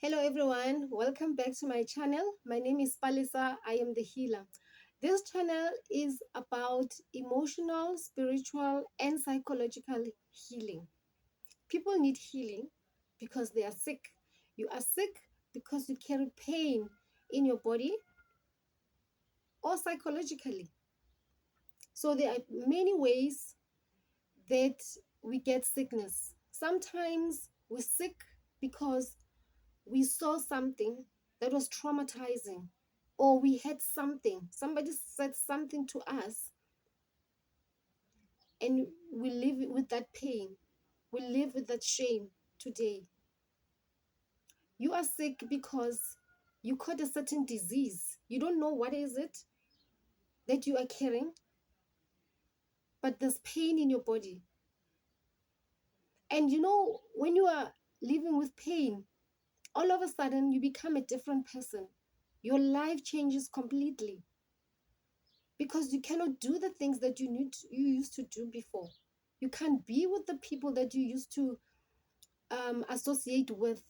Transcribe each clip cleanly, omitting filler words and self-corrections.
Hello everyone, welcome back to my channel. My name is Palisa, I am the healer. This channel is about emotional, spiritual and psychological healing. People need healing because they are sick. You are sick because you carry pain in your body or psychologically. So there are many ways that we get sickness. Sometimes we're sick because we saw something that was traumatizing, or we had somebody said something to us, and we live with that pain, we live with that shame today. You are sick because you caught a certain disease. You don't know what is it that you are carrying, but there's pain in your body. And when you are living with pain, all of a sudden you become a different person. Your life changes completely because you cannot do the things that you used to do before. You can't be with the people that you used to associate with.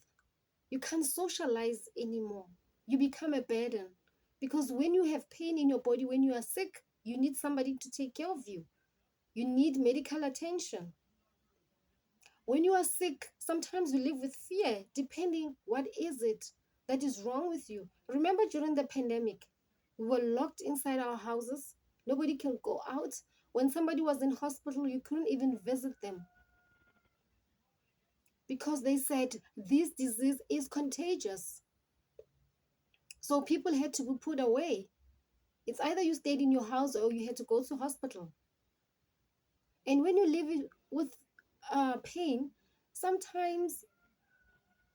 You can't socialize anymore. You become a burden because when you have pain in your body, when you are sick, you need somebody to take care of you. You need medical attention. When you are sick, sometimes you live with fear, depending what is it that is wrong with you. Remember during the pandemic, we were locked inside our houses. Nobody can go out. When somebody was in hospital, you couldn't even visit them because they said this disease is contagious. So people had to be put away. It's either you stayed in your house or you had to go to hospital. And when you live with pain, sometimes,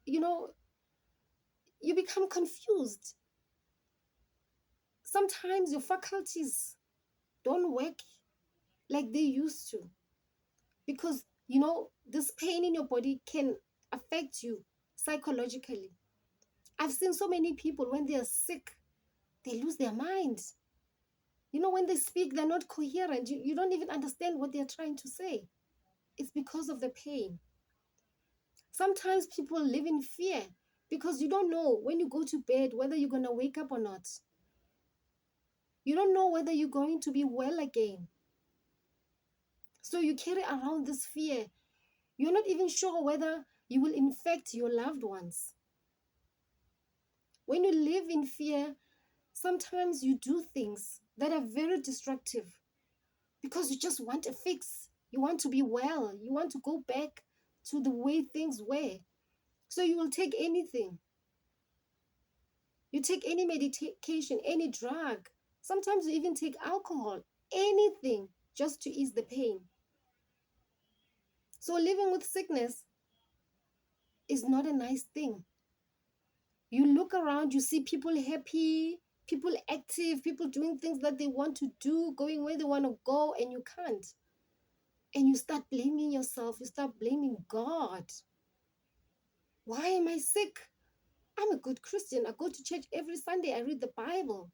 you know, you become confused. Sometimes your faculties don't work like they used to because this pain in your body can affect you psychologically. I've seen so many people when they are sick, they lose their minds. When they speak, they're not coherent. You don't even understand what they're trying to say. It's because of the pain. Sometimes people live in fear because you don't know when you go to bed whether you're going to wake up or not. You don't know whether you're going to be well again. So you carry around this fear. You're not even sure whether you will infect your loved ones. When you live in fear, sometimes you do things that are very destructive because you just want a fix. You want to be well. You want to go back to the way things were. So you will take anything. You take any medication, any drug. Sometimes you even take alcohol, anything just to ease the pain. So living with sickness is not a nice thing. You look around, you see people happy, people active, people doing things that they want to do, going where they want to go, and you can't. And you start blaming yourself, you start blaming God. Why am I sick? I'm a good Christian. I go to church every Sunday. I read the Bible.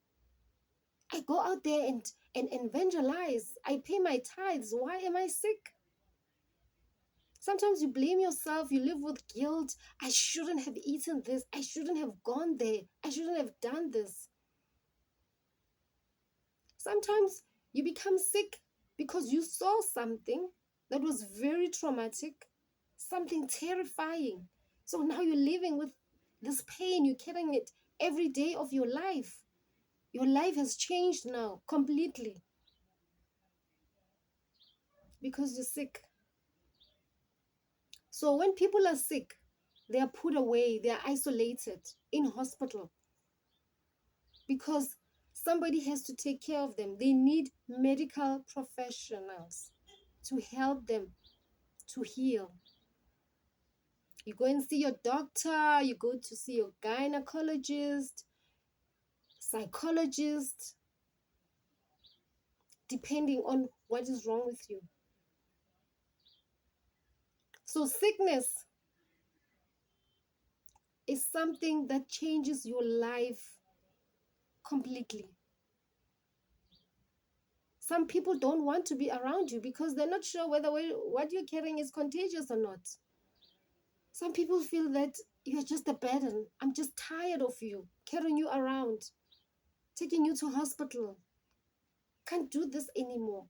I go out there and evangelize. I pay my tithes. Why am I sick? Sometimes you blame yourself. You live with guilt. I shouldn't have eaten this. I shouldn't have gone there. I shouldn't have done this. Sometimes you become sick because you saw something that was very traumatic, something terrifying. So now you're living with this pain. You're carrying it every day of your life. Your life has changed now completely because you're sick. So when people are sick, they are put away, they are isolated in hospital because somebody has to take care of them. They need medical professionals to help them to heal. You go and see your doctor, you go to see your gynecologist, psychologist, depending on what is wrong with you. So sickness is something that changes your life completely. Some people don't want to be around you because they're not sure whether what you're carrying is contagious or not. Some people feel that You're just a burden. I'm just tired of you, carrying you around, taking you to hospital. Can't do this anymore.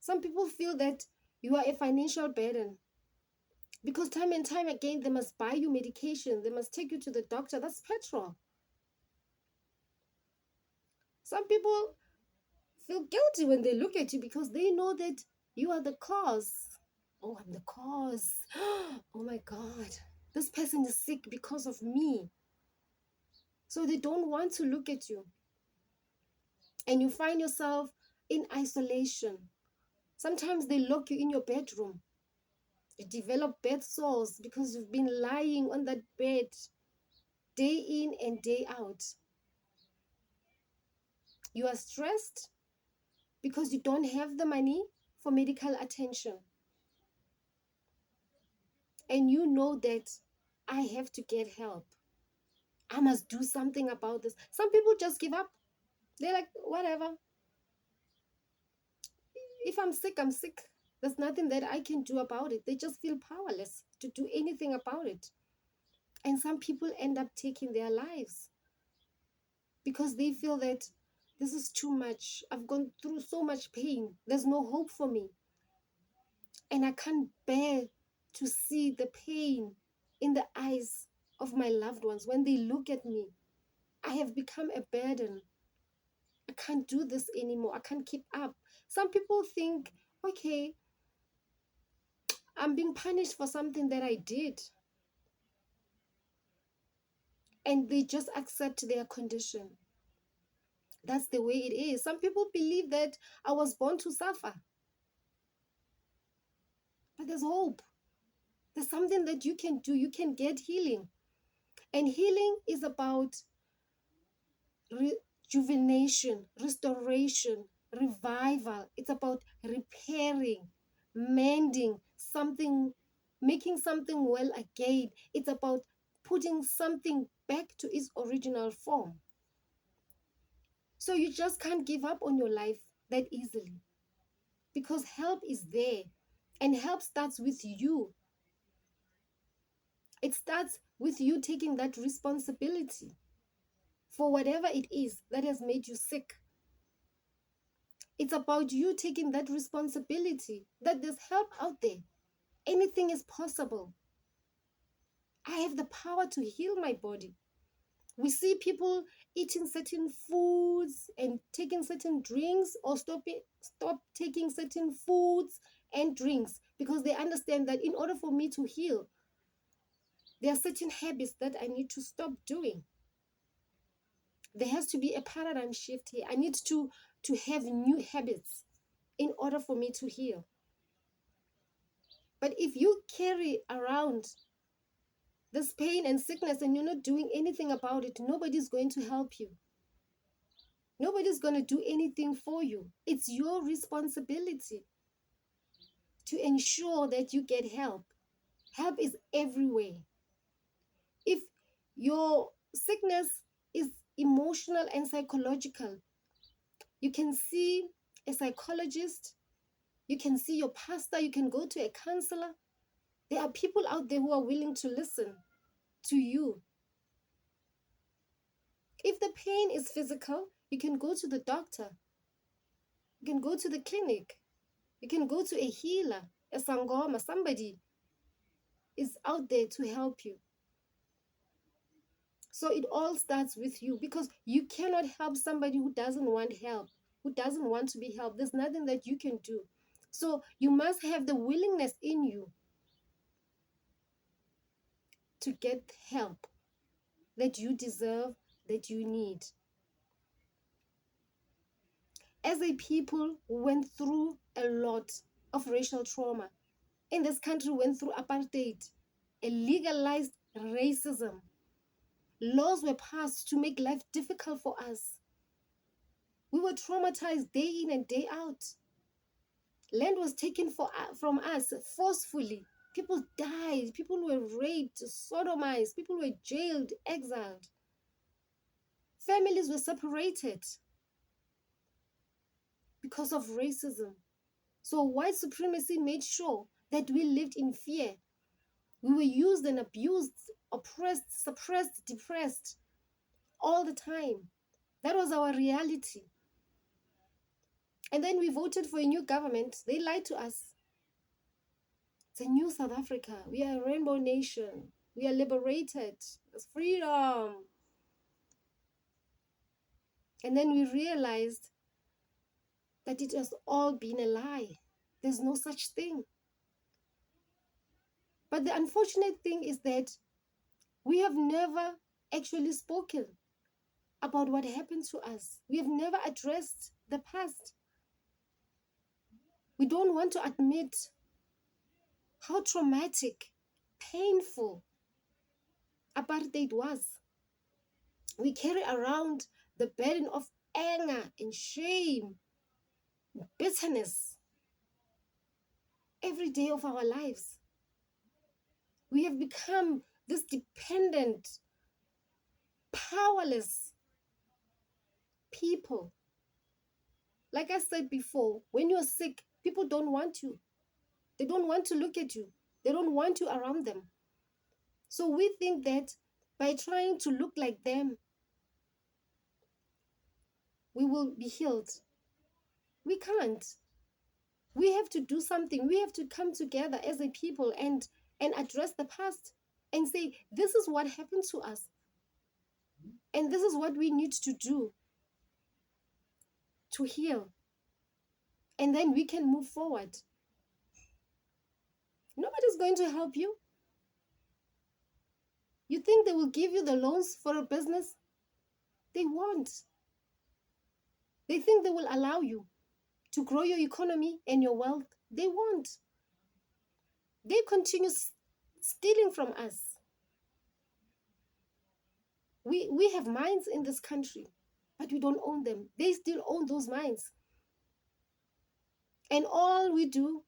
Some people feel that you are a financial burden because time and time again, they must buy you medication. They must take you to the doctor. That's petrol. Some people feel guilty when they look at you because they know that you are the cause. Oh, I'm the cause. Oh my God. This person is sick because of me. So they don't want to look at you. And you find yourself in isolation. Sometimes they lock you in your bedroom. You develop bed sores because you've been lying on that bed day in and day out. You are stressed because you don't have the money for medical attention. And you know that I have to get help. I must do something about this. Some people just give up. They're like, whatever. If I'm sick, I'm sick. There's nothing that I can do about it. They just feel powerless to do anything about it. And some people end up taking their lives because they feel that this is too much. I've gone through so much pain. There's no hope for me. And I can't bear to see the pain in the eyes of my loved ones when they look at me. I have become a burden. I can't do this anymore. I can't keep up. Some people think, okay, I'm being punished for something that I did. And they just accept their condition. That's the way it is. Some people believe that I was born to suffer. But there's hope. There's something that you can do. You can get healing. And healing is about rejuvenation, restoration, revival. It's about repairing, mending something, making something well again. It's about putting something back to its original form. So you just can't give up on your life that easily because help is there, and help starts with you. It starts with you taking that responsibility for whatever it is that has made you sick. It's about you taking that responsibility that there's help out there. Anything is possible. I have the power to heal my body. We see people eating certain foods and taking certain drinks, or stop taking certain foods and drinks because they understand that in order for me to heal, there are certain habits that I need to stop doing. There has to be a paradigm shift here. I need to have new habits in order for me to heal. But if you carry around this pain and sickness and you're not doing anything about it, nobody's going to help you. Nobody's going to do anything for you. It's your responsibility to ensure that you get help. Help is everywhere. If your sickness is emotional and psychological, you can see a psychologist, you can see your pastor, you can go to a counselor. There are people out there who are willing to listen to you. If the pain is physical, you can go to the doctor. You can go to the clinic. You can go to a healer, a sangoma. Somebody is out there to help you. So it all starts with you because you cannot help somebody who doesn't want help, who doesn't want to be helped. There's nothing that you can do. So you must have the willingness in you to get help that you deserve, that you need. As a people who went through a lot of racial trauma, in this country went through apartheid, a legalized racism. Laws were passed to make life difficult for us. We were traumatized day in and day out. Land was taken from us forcefully. People died. People were raped, sodomized. People were jailed, exiled. Families were separated because of racism. So white supremacy made sure that we lived in fear. We were used and abused, oppressed, suppressed, depressed all the time. That was our reality. And then we voted for a new government. They lied to us. It's a new South Africa. We are a rainbow nation. We are liberated. It's freedom. And then we realized that it has all been a lie. There's no such thing. But the unfortunate thing is that we have never actually spoken about what happened to us. We have never addressed the past. We don't want to admit how traumatic, painful apartheid was. We carry around the burden of anger and shame, bitterness every day of our lives. We have become this dependent, powerless people. Like I said before, when you're sick, people don't want you. They don't want to look at you. They don't want you around them. So we think that by trying to look like them, we will be healed. We can't. We have to do something. We have to come together as a people and address the past and say, this is what happened to us. And this is what we need to do to heal. And then we can move forward. Nobody's going to help you. You think they will give you the loans for a business? They won't. They think they will allow you to grow your economy and your wealth. They won't. They continue stealing from us. We have mines in this country, but we don't own them. They still own those mines. And all we do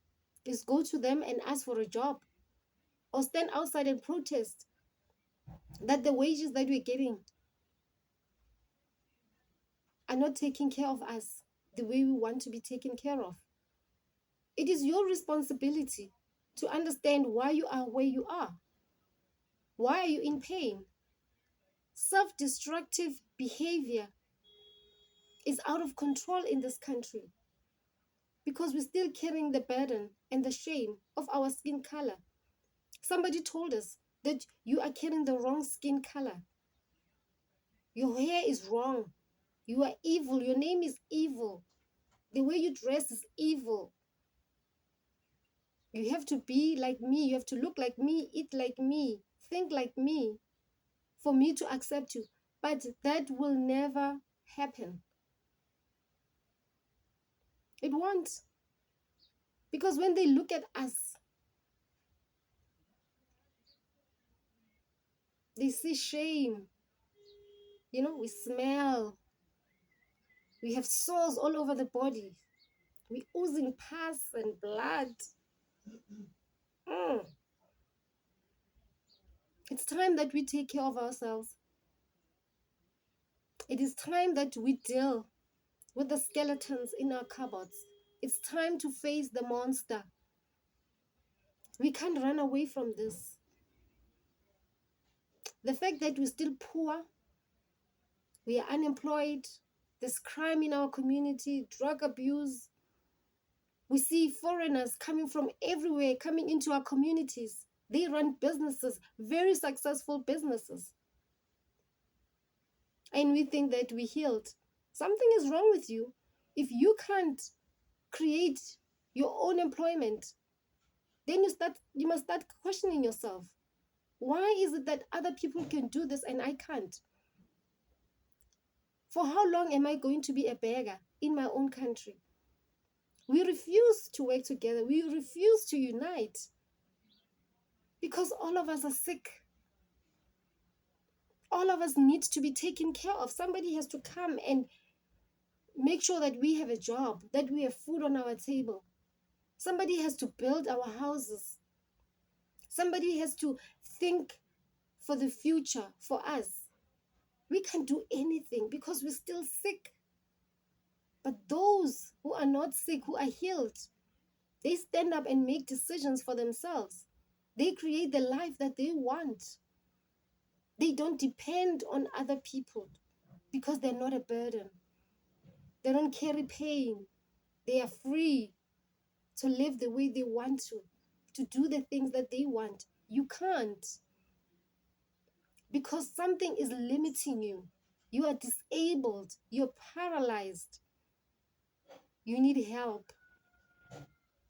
is go to them and ask for a job or stand outside and protest that the wages that we're getting are not taking care of us the way we want to be taken care of. It is your responsibility to understand why you are where you are. Why are you in pain? Self-destructive behavior is out of control in this country because we're still carrying the burden and the shame of our skin color. Somebody told us that you are carrying the wrong skin color. Your hair is wrong. You are evil. Your name is evil. The way you dress is evil. You have to be like me. You have to look like me, eat like me, think like me for me to accept you. But that will never happen. It won't. Because when they look at us, they see shame. You know, we smell. We have sores all over the body. We're oozing pus and blood. It's time that we take care of ourselves. It is time that we deal with the skeletons in our cupboards. It's time to face the monster. We can't run away from this. The fact that we're still poor, we are unemployed, there's crime in our community, drug abuse. We see foreigners coming from everywhere, coming into our communities. They run businesses, very successful businesses. And we think that we healed. Something is wrong with you. If you can't create your own employment, then you must start questioning yourself. Why is it that other people can do this and I can't? For how long am I going to be a beggar in my own country? We refuse to work together. We refuse to unite because all of us are sick. All of us need to be taken care of. Somebody has to come and make sure that we have a job, that we have food on our table. Somebody has to build our houses. Somebody has to think for the future for us. We can't do anything because we're still sick. But those who are not sick, who are healed, they stand up and make decisions for themselves. They create the life that they want. They don't depend on other people because they're not a burden. They don't carry pain. They are free to live the way they want to do the things that they want. You can't, because something is limiting you. You are disabled. You're paralyzed. You need help.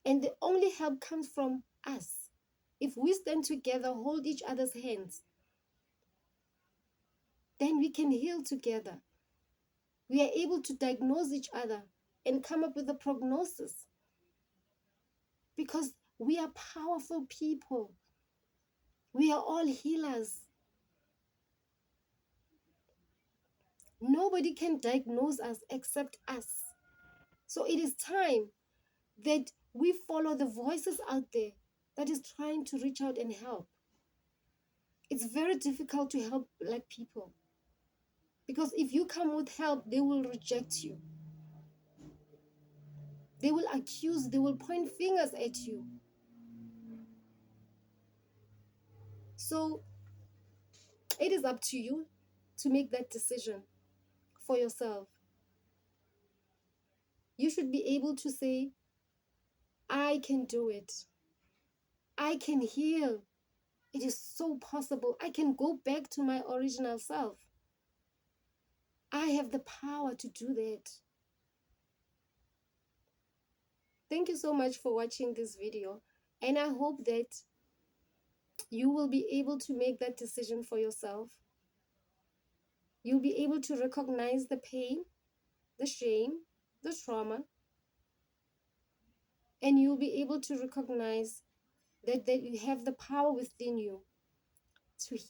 And the only help comes from us. If we stand together, hold each other's hands, then we can heal together. We are able to diagnose each other and come up with a prognosis, because we are powerful people. We are all healers. Nobody can diagnose us except us. So it is time that we follow the voices out there that is trying to reach out and help. It's very difficult to help Black people, because if you come with help, they will reject you. They will accuse, they will point fingers at you. So it is up to you to make that decision for yourself. You should be able to say, I can do it. I can heal. It is so possible. I can go back to my original self. I have the power to do that. Thank you so much for watching this video. And I hope that you will be able to make that decision for yourself. You'll be able to recognize the pain, the shame, the trauma, and you'll be able to recognize that you have the power within you to heal.